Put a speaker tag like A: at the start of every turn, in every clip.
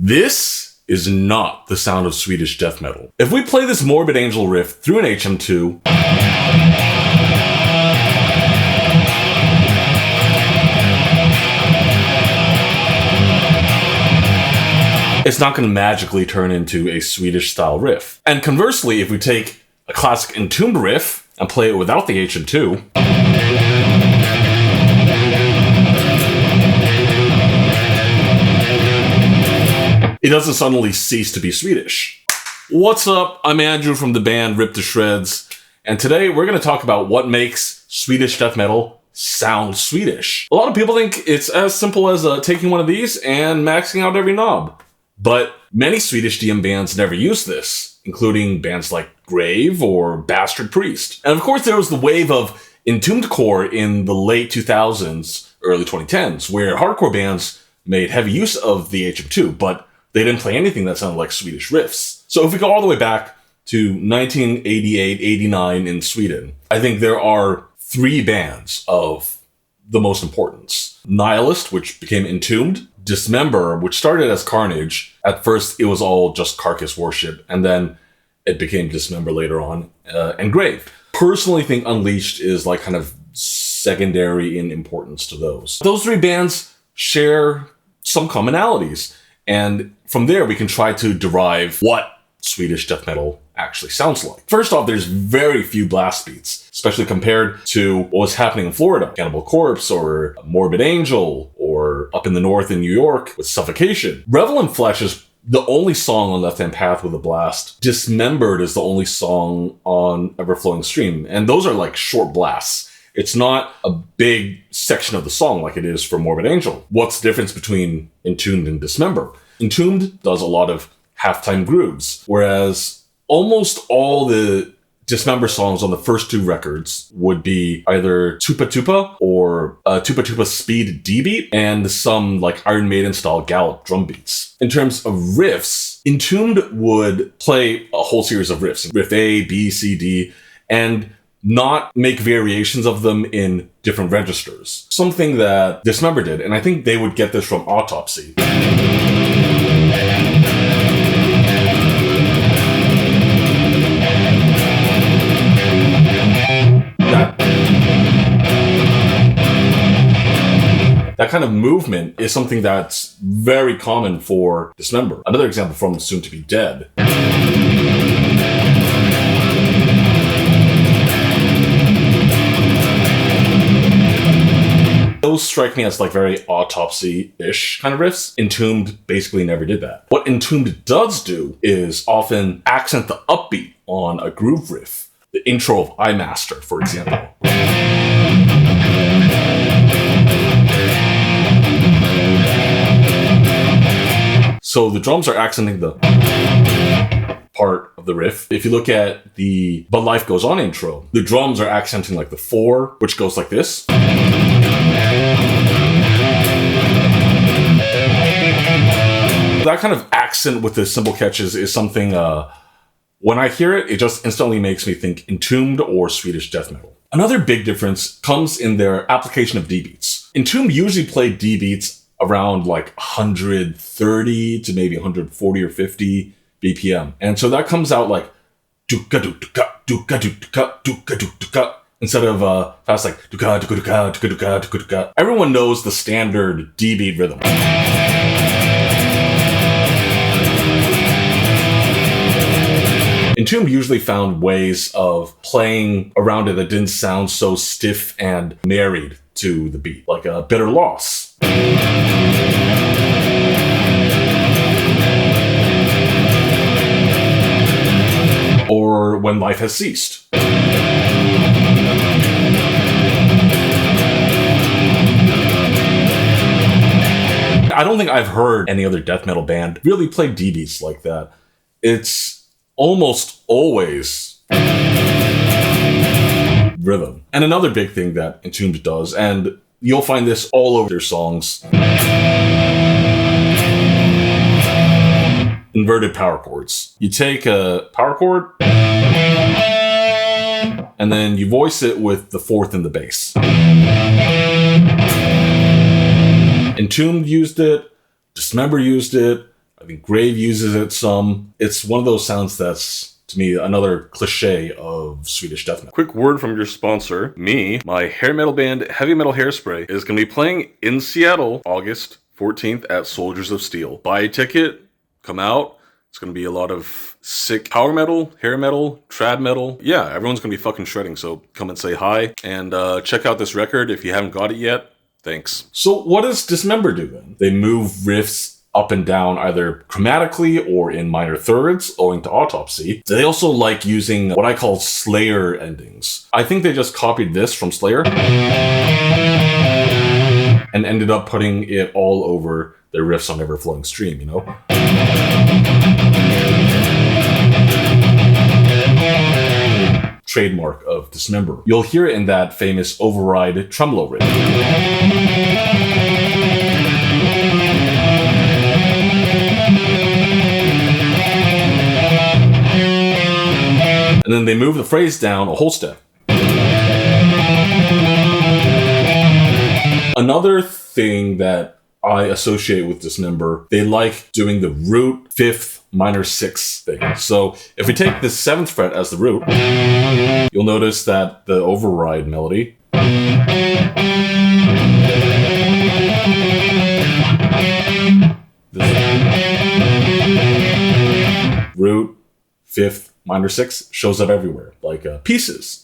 A: This is not the sound of Swedish death metal. If we play this Morbid Angel riff through an HM2, it's not going to magically turn into a Swedish style riff. And conversely, if we take a classic entombed riff and play it without the HM2, it doesn't suddenly cease to be Swedish. What's up? I'm Andrew from the band Rip to Shreds, and today we're going to talk about what makes Swedish death metal sound Swedish. A lot of people think it's as simple as taking one of these and maxing out every knob. But many Swedish DM bands never use this, including bands like Grave or Bastard Priest. And of course there was the wave of entombed core in the late 2000s, early 2010s, where hardcore bands made heavy use of the HM2, but they didn't play anything that sounded like Swedish riffs. So if we go all the way back to 1988-89 in Sweden, I think there are three bands of the most importance. Nihilist, which became Entombed; Dismember, which started as Carnage. At first, it was all just carcass worship, and then it became Dismember later on, and Grave. Personally think Unleashed is like kind of secondary in importance to those. Those three bands share some commonalities, and from there we can try to derive what Swedish death metal actually sounds like. First off, there's very few blast beats, especially compared to what was happening in Florida. Cannibal Corpse, or Morbid Angel, or up in the north in New York with Suffocation. Revel in Flesh is the only song on Left Hand Path with a blast. Dismembered is the only song on Everflowing Stream, and those are like short blasts. It's not a big section of the song like it is for Morbid Angel. What's the difference between Entombed and Dismember? Entombed does a lot of halftime grooves, whereas almost all the Dismember songs on the first two records would be either Tupa Tupa or Tupa Tupa speed D beat and some like Iron Maiden style gallop drum beats. In terms of riffs, Entombed would play a whole series of riffs, riff A, B, C, D, and not make variations of them in different registers. Something that Dismember did, and I think they would get this from Autopsy. That kind of movement is something that's very common for Dismember. Another example from Soon to Be Dead. Those strike me as like very Autopsy-ish kind of riffs. Entombed basically never did that. What Entombed does do is often accent the upbeat on a groove riff. The intro of I Master, for example. So the drums are accenting the part of the riff. If you look at the But Life Goes On intro, the drums are accenting like the 4, which goes like this. That kind of accent with the cymbal catches is something, when I hear it, it just instantly makes me think Entombed or Swedish death metal. Another big difference comes in their application of D-beats. Entombed usually play D-beats around like 130 to maybe 140 or 50 BPM. And so that comes out like duka-duka, duka-duka, duka-duka, instead of fast like duka-duka-duka, duka-duka, duka-duka. Everyone knows the standard D-beat rhythm. Entombed usually found ways of playing around it that didn't sound so stiff and married to the beat, like a Bitter Loss. Or When Life Has Ceased. I don't think I've heard any other death metal band really play D-beats like that. It's almost always rhythm. And another big thing that Entombed does, and you'll find this all over their songs, inverted power chords. You take a power chord and then you voice it with the 4th in the bass. Entombed used it, Dismember used it, I think Grave uses it some. It's one of those sounds that's, to me, another cliche of Swedish death metal. Quick word from your sponsor. Me, my hair metal band, Heavy Metal Hairspray, is going to be playing in Seattle, August 14th at Soldiers of Steel. Buy a ticket, come out. It's going to be a lot of sick power metal, hair metal, trad metal. Yeah, everyone's going to be fucking shredding, so come and say hi. And check out this record if you haven't got it yet. Thanks. So what does Dismember do then? They move riffs up and down either chromatically or in minor thirds, owing to Autopsy. They also like using what I call Slayer endings. I think they just copied this from Slayer and ended up putting it all over their riffs on Ever-Flowing Stream, you know? Trademark of Dismember. You'll hear it in that famous override tremolo riff. And then they move the phrase down a whole step. Another thing that I associate with Dismember, they like doing the root, fifth, minor sixth thing. So if we take the 7th fret as the root, you'll notice that the override melody root, fifth, minor sixth shows up everywhere, like pieces.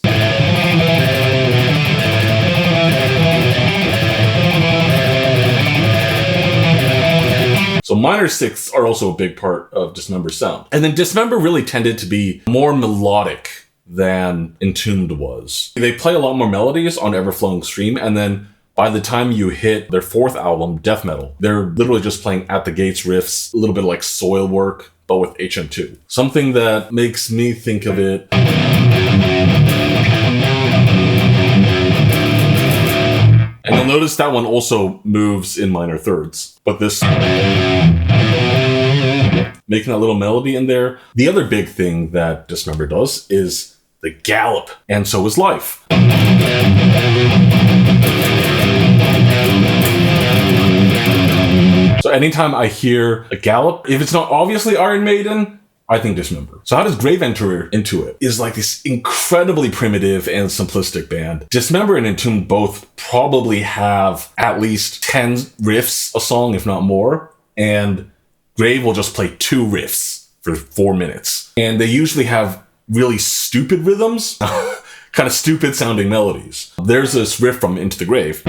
A: So minor sixths are also a big part of Dismember's sound. And then Dismember really tended to be more melodic than Entombed was. They play a lot more melodies on Ever-Flowing Stream, and then by the time you hit their 4th album, Death Metal, they're literally just playing at the gates riffs, a little bit like Soil Work, but with HM2. Something that makes me think of it and you'll notice that one also moves in minor thirds. But this making that little melody in there. The other big thing that Dismember does is the gallop, and so is Life. So anytime I hear a gallop, if it's not obviously Iron Maiden, I think Dismember. So how does Grave enter into it? Is like this incredibly primitive and simplistic band. Dismember and Entombed both probably have at least 10 riffs a song, if not more. And Grave will just play 2 riffs for 4 minutes. And they usually have really stupid rhythms, kind of stupid sounding melodies. There's this riff from Into the Grave.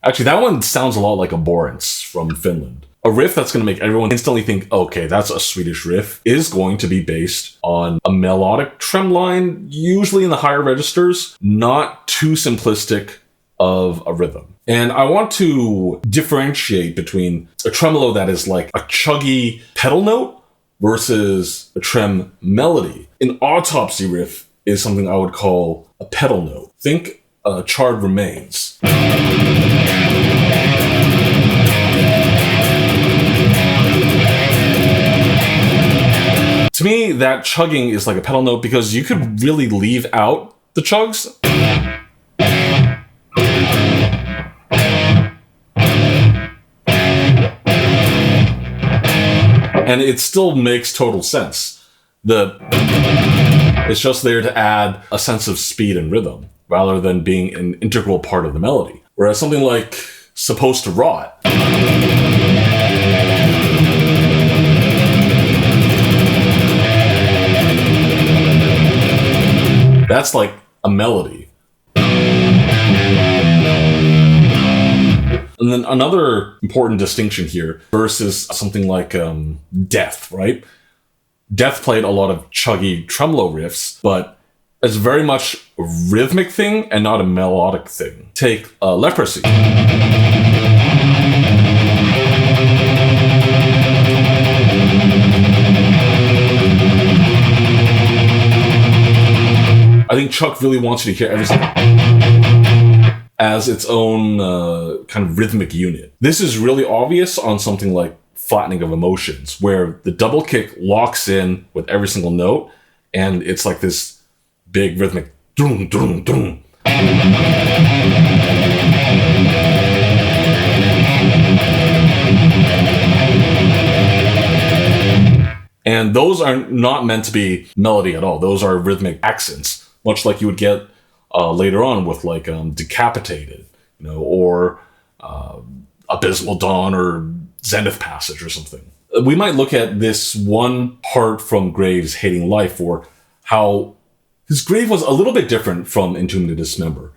A: Actually, that one sounds a lot like Abhorrence from Finland. A riff that's going to make everyone instantly think, okay, that's a Swedish riff, is going to be based on a melodic trem line, usually in the higher registers, not too simplistic of a rhythm. And I want to differentiate between a tremolo that is like a chuggy pedal note versus a trem melody. An Autopsy riff is something I would call a pedal note. Think Charred Remains. To me, that chugging is like a pedal note because you could really leave out the chugs. And it still makes total sense. It's just there to add a sense of speed and rhythm, rather than being an integral part of the melody. Whereas something like Supposed to Rot that's like a melody. And then another important distinction here versus something like Death, right? Death played a lot of chuggy tremolo riffs, but it's very much a rhythmic thing and not a melodic thing. Take Leprosy. I think Chuck really wants you to hear everything as its own kind of rhythmic unit. This is really obvious on something like Flattening of Emotions, where the double kick locks in with every single note, and it's like this big rhythmic drum, drum, drum. And those are not meant to be melody at all. Those are rhythmic accents, much like you would get later on with like Decapitated, or Abysmal Dawn or Zenith Passage or something. We might look at this one part from Graves' Hating Life for how his grave was a little bit different from Entombed and Dismember.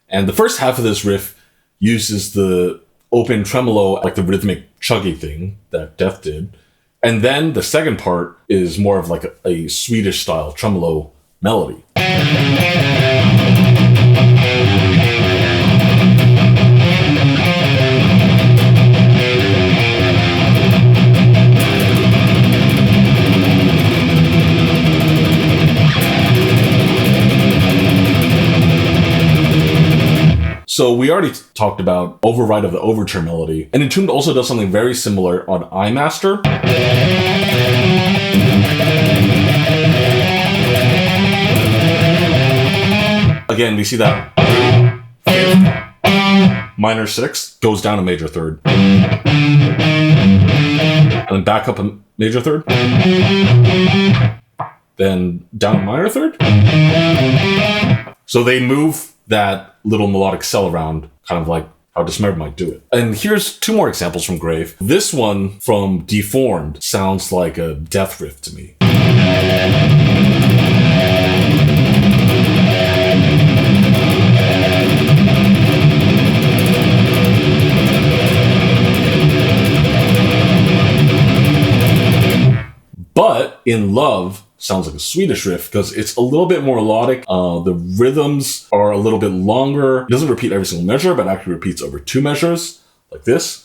A: And the first half of this riff uses the open tremolo, like the rhythmic chuggy thing that Death did. And then the second part is more of like a Swedish style tremolo melody. So we already talked about override of the overture melody, and Entombed also does something very similar on iMaster. Again, we see that fifth, minor sixth goes down a major third, and then back up a major third, then down a minor third. So they move that little melodic cell around, kind of like how Dismember might do it. And here's two more examples from Grave. This one from Deformed sounds like a Death riff to me. But In Love sounds like a Swedish riff because it's a little bit more melodic. The rhythms are a little bit longer. It doesn't repeat every single measure, but actually repeats over two measures, like this.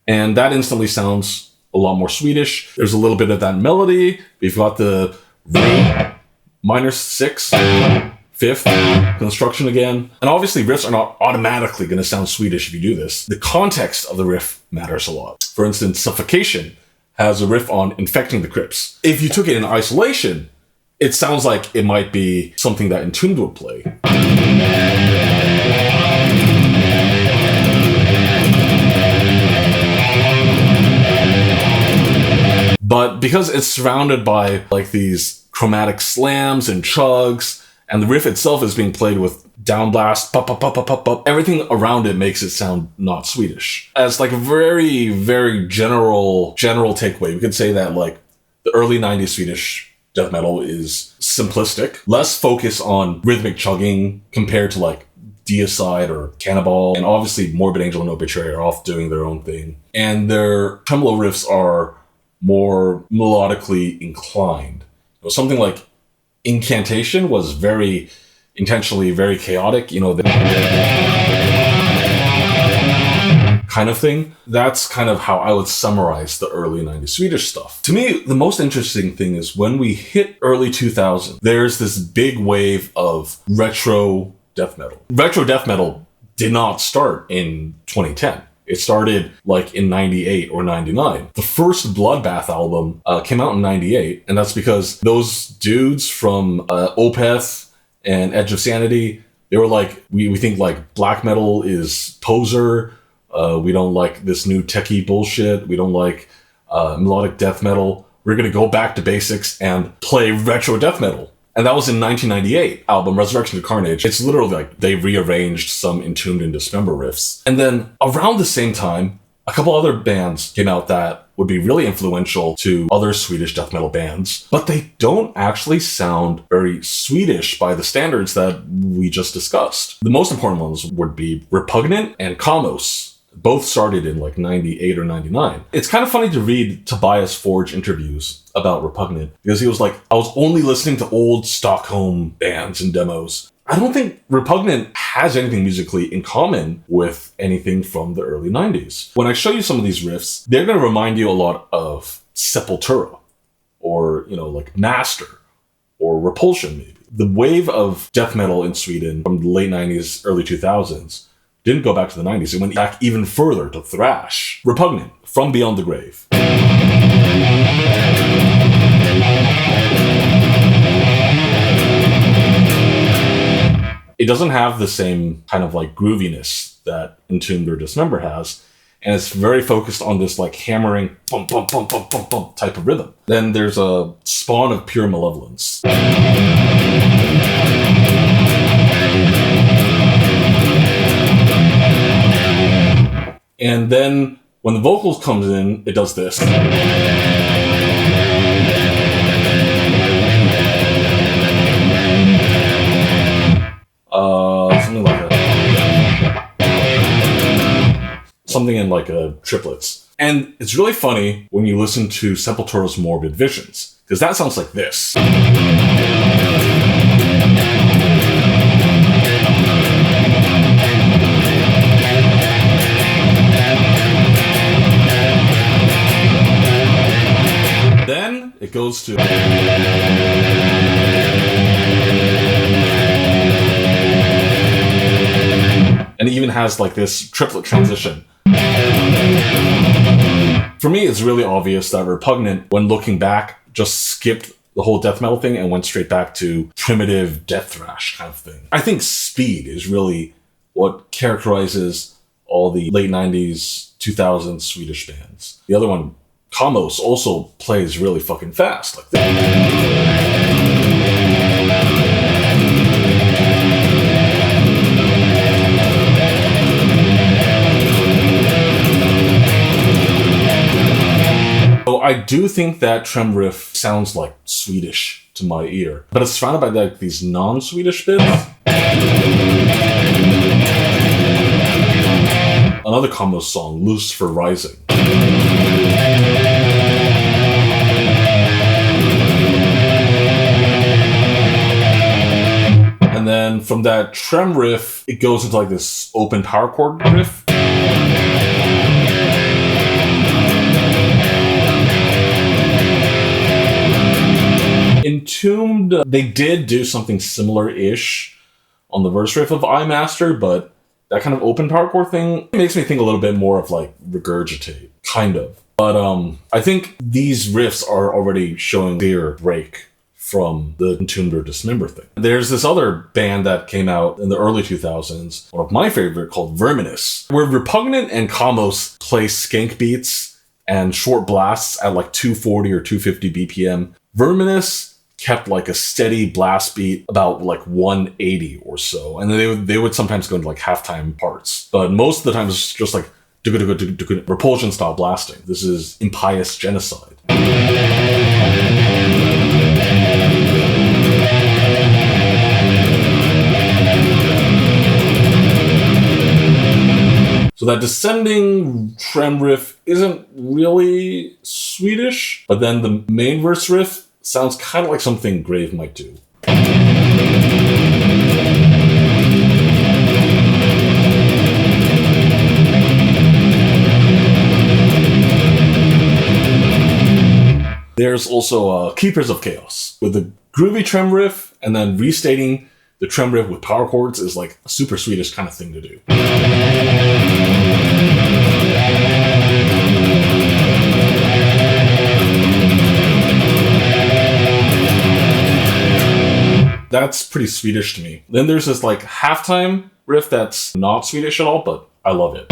A: And that instantly sounds a lot more Swedish. There's a little bit of that melody. We've got the re minor six, fifth construction again. And obviously riffs are not automatically going to sound Swedish if you do this. The context of the riff matters a lot. For instance, Suffocation has a riff on infecting the crypts. If you took it in isolation, it sounds like it might be something that Entombed would play. But because it's surrounded by like these chromatic slams and chugs, and the riff itself is being played with downblast, pop, pop, pop, pop, pop, pop. Everything around it makes it sound not Swedish. As like a very, very general takeaway, we could say that like the early 90s Swedish death metal is simplistic, less focus on rhythmic chugging compared to like Deicide or Cannibal. And obviously Morbid Angel and Obituary are off doing their own thing. And their tremolo riffs are more melodically inclined. Something like Incantation was very intentionally very chaotic, the kind of thing. That's kind of how I would summarize the early 90s Swedish stuff. To me, the most interesting thing is when we hit early 2000, there's this big wave of retro death metal. Retro death metal did not start in 2010. It started like in 98 or 99. The first Bloodbath album came out in 98, and that's because those dudes from Opeth and Edge of Sanity, they were like, we think like black metal is poser, we don't like this new techie bullshit, we don't like melodic death metal, we're gonna go back to basics and play retro death metal. And that was in 1998 album, Resurrection to Carnage. It's literally like they rearranged some Entombed and Dismember riffs. And then around the same time, a couple other bands came out that would be really influential to other Swedish death metal bands, but they don't actually sound very Swedish by the standards that we just discussed. The most important ones would be Repugnant and Kaamos. Both started in like 98 or 99. It's kind of funny to read Tobias Forge interviews about Repugnant because he was like, I was only listening to old Stockholm bands and demos. I don't think Repugnant has anything musically in common with anything from the early 90s. When I show you some of these riffs, they're going to remind you a lot of Sepultura or, like Master or Repulsion maybe. The wave of death metal in Sweden from the late 90s, early 2000s didn't go back to the 90s. It went back even further to thrash. Repugnant, From Beyond the Grave. it doesn't have the same kind of like grooviness that Entombed or Dismember has. And it's very focused on this like hammering, bump, bump, bump, bump, bump, bump type of rhythm. Then there's a spawn of pure malevolence. And then when the vocals comes in, it does this. Something like that. Something in like triplets. And it's really funny when you listen to Sepultura's Morbid Visions, because that sounds like this. Then it goes to... And it even has like this triplet transition. For me, it's really obvious that Repugnant, when looking back, just skipped the whole death metal thing and went straight back to primitive death thrash kind of thing. I think speed is really what characterizes all the late 90s, 2000s Swedish bands. The other one, kaamos, also plays really fucking fast like that. So I do think that trem riff sounds like Swedish to my ear, but it's surrounded by like these non-Swedish bits. Another kaamos song, Loose for Rising. And then from that trem riff, it goes into like this open power chord riff. Entombed, they did do something similar-ish on the verse riff of I Master, but that kind of open power chord thing makes me think a little bit more of like Regurgitate, kind of. But I think these riffs are already showing clear break from the Entombed or Dismember thing. There's this other band that came out in the early 2000s, one of my favorite, called Verminous, where Repugnant and kaamos play skank beats and short blasts at like 240 or 250 BPM. Verminous kept like a steady blast beat about like 180 or so, and then they would sometimes go into like halftime parts, but most of the time it's just like repulsion style blasting. This is impious genocide. So that descending trem riff isn't really Swedish, but then the main verse riff sounds kind of like something Grave might do. There's also Keepers of Chaos, with the groovy trem riff, and then restating the trem riff with power chords is like a super Swedish kind of thing to do. That's pretty Swedish to me. Then there's this like halftime riff that's not Swedish at all, but I love it.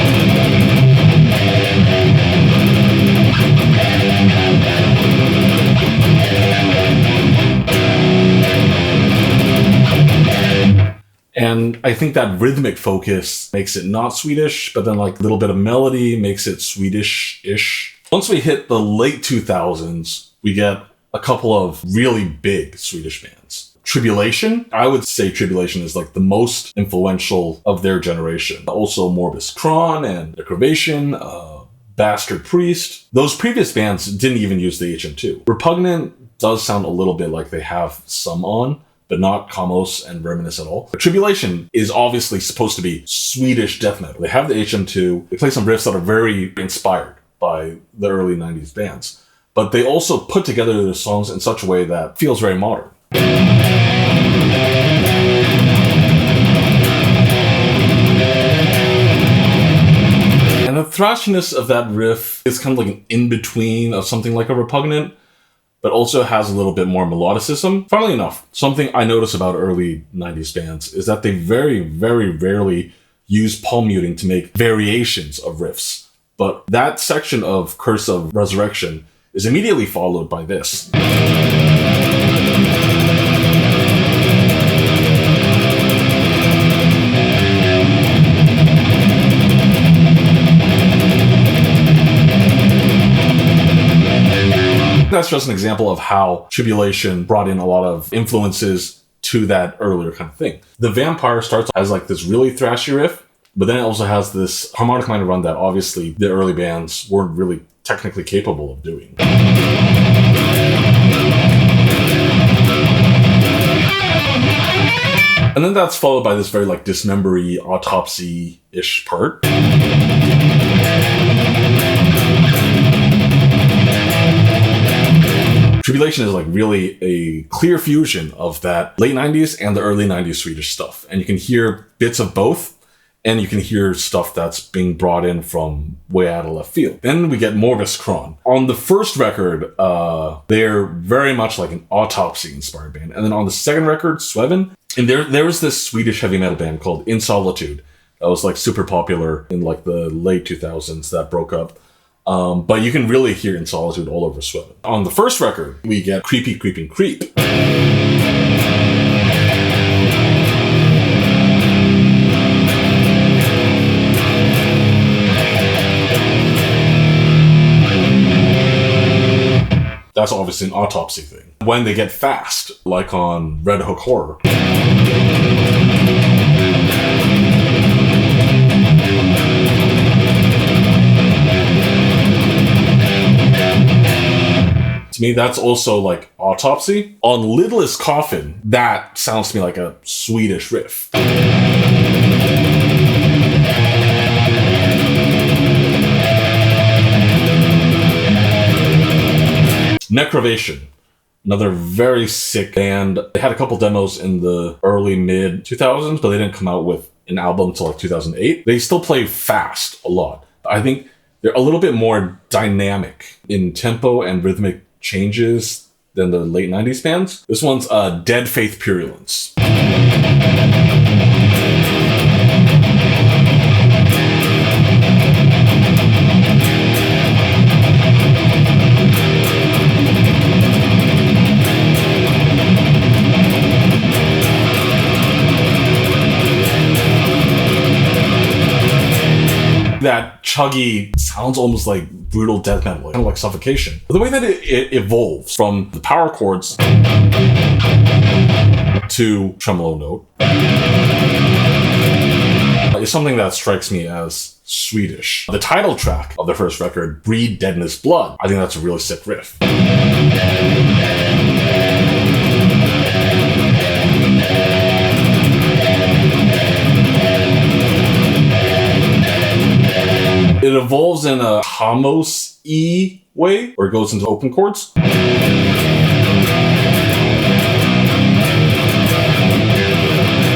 A: And I think that rhythmic focus makes it not Swedish, but then like a little bit of melody makes it Swedish-ish. Once we hit the late 2000s, we get a couple of really big Swedish bands. Tribulation, I would say Tribulation is like the most influential of their generation. Also Morbus Chron and Necrovation, Bastard Priest. Those previous bands didn't even use the HM2. Repugnant does sound a little bit like they have some on, but not kaamos and verminous at all. But Tribulation is obviously supposed to be Swedish death metal. They have the HM2, they play some riffs that are very inspired by the early 90s bands, but they also put together their songs in such a way that feels very modern. And the thrashiness of that riff is kind of like an in-between of something like a Repugnant, but also has a little bit more melodicism. Funnily enough, something I notice about early 90s bands is that they very, very rarely use palm muting to make variations of riffs. But that section of Curse of Resurrection is immediately followed by this. That's just an example of how Tribulation brought in a lot of influences to that earlier kind of thing. The Vampire starts as like this really thrashy riff, but then it also has this harmonic minor run that obviously the early bands weren't really technically capable of doing. And then that's followed by this very like dismember-y, autopsy-ish part. Tribulation is like really a clear fusion of that late 90s and the early 90s Swedish stuff. And you can hear bits of both, and you can hear stuff that's being brought in from way out of left field. Then we get morbus chron. On the first record, they're very much like an autopsy-inspired band. And then on the second record, Sweven, and there was this Swedish heavy metal band called In Solitude that was like super popular in like the late 2000s that broke up. But you can really hear In Solitude all over Sweven. On the first record, we get Creepy Creeping Creep. That's obviously an autopsy thing. When they get fast, like on Red Hook Horror. To me, that's also like autopsy. On Littlest Coffin, that sounds to me like a Swedish riff. Necrovation, another very sick band. They had a couple demos in the early mid 2000s, but they didn't come out with an album until like 2008. They still play fast a lot. I think they're a little bit more dynamic in tempo and rhythmic changes than the late 90s bands. This one's Dead Faith Purulence. That chuggy sounds almost like brutal death metal, kind of like Suffocation. But the way that it evolves from the power chords to tremolo note is something that strikes me as Swedish. The title track of the first record, Breed Deadness Blood, I think that's a really sick riff. It evolves in a kaamos-y way, where it goes into open chords.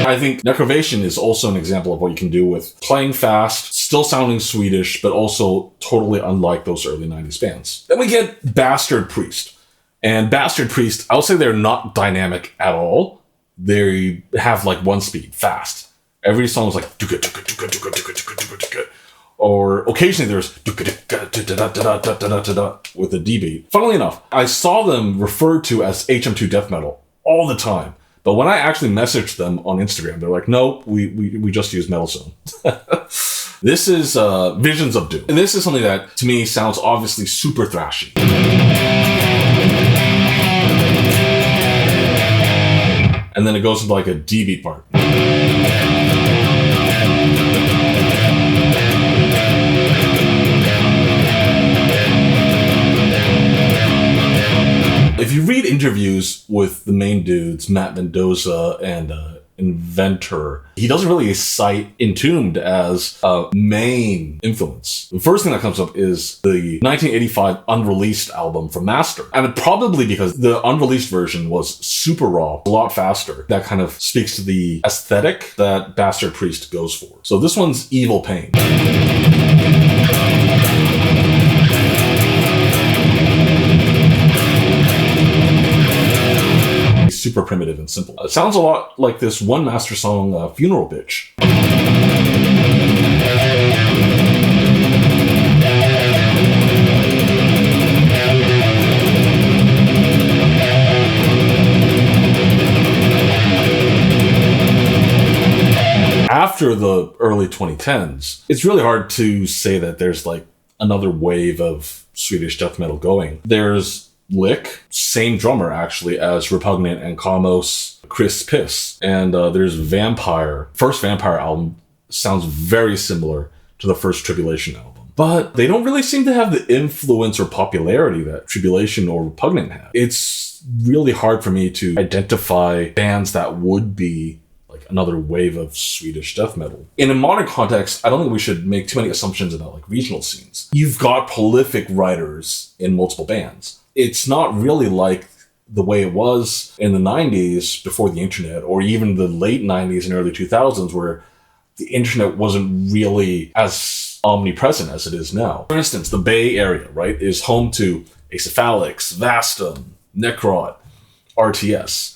A: I think Necrovation is also an example of what you can do with playing fast, still sounding Swedish, but also totally unlike those early 90s bands. Then we get Bastard Priest. And Bastard Priest, I would say they're not dynamic at all. They have like one speed, fast. Every song is like or occasionally there's with a D beat. Funnily enough, I saw them referred to as HM2 death metal all the time. But when I actually messaged them on Instagram, they're like, no, we just use Metal Zone. This is Visions of Doom. And this is something that, to me, sounds obviously super thrashy. And then it goes into like a D beat part. If you read interviews with the main dudes, Matt Mendoza and Inventor, he doesn't really cite Entombed as a main influence. The first thing that comes up is the 1985 unreleased album from Master. And probably because the unreleased version was super raw, a lot faster. That kind of speaks to the aesthetic that Bastard Priest goes for. So this one's Evil Pain. super primitive and simple. It sounds a lot like this one master song, Funeral Bitch. After the early 2010s, it's really hard to say that there's like another wave of Swedish death metal going. There's Lick, same drummer actually as Repugnant and Kaamos, Chris Piss. And there's Vampire. First Vampire album sounds very similar to the first Tribulation album. But they don't really seem to have the influence or popularity that Tribulation or Repugnant had. It's really hard for me to identify bands that would be another wave of Swedish death metal. In a modern context, I don't think we should make too many assumptions about like regional scenes. You've got prolific writers in multiple bands. It's not really like the way it was in the 90s before the internet, or even the late 90s and early 2000s, where the internet wasn't really as omnipresent as it is now. For instance, the Bay Area, right, is home to Acephalix, Vastum, Necrot, RTS.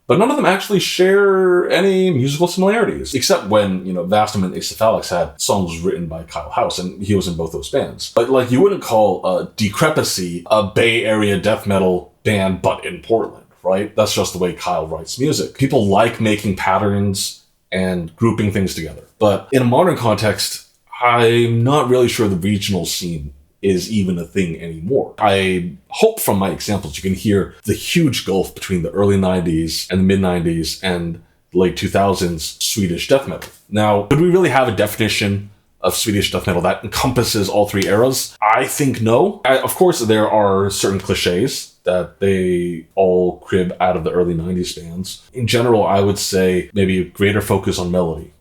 A: But none of them actually share any musical similarities, except when, Vastum and Acephalix had songs written by Kyle House, and he was in both those bands. But, like, you wouldn't call Decrepacy a Bay Area death metal band, but in Portland, right? That's just the way Kyle writes music. People like making patterns and grouping things together. But in a modern context, I'm not really sure the regional scene is even a thing anymore. I hope from my examples you can hear the huge gulf between the early 90s and the mid 90s and late 2000s Swedish death metal. Now, could we really have a definition of Swedish death metal that encompasses all three eras? I think no. Of course, there are certain cliches that they all crib out of the early 90s bands. In general, I would say maybe a greater focus on melody.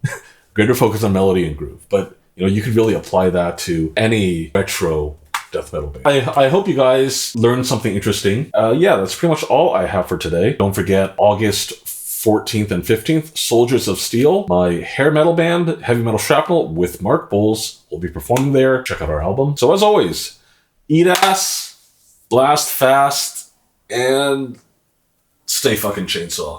A: Greater focus on melody and groove. But you could really apply that to any retro death metal band. I hope you guys learned something interesting. That's pretty much all I have for today. Don't forget August 14th and 15th, Soldiers of Steel, my hair metal band, Heavy Metal Shrapnel with Mark Bowles, will be performing there. Check out our album. So as always, eat ass, blast fast, and stay fucking chainsaw.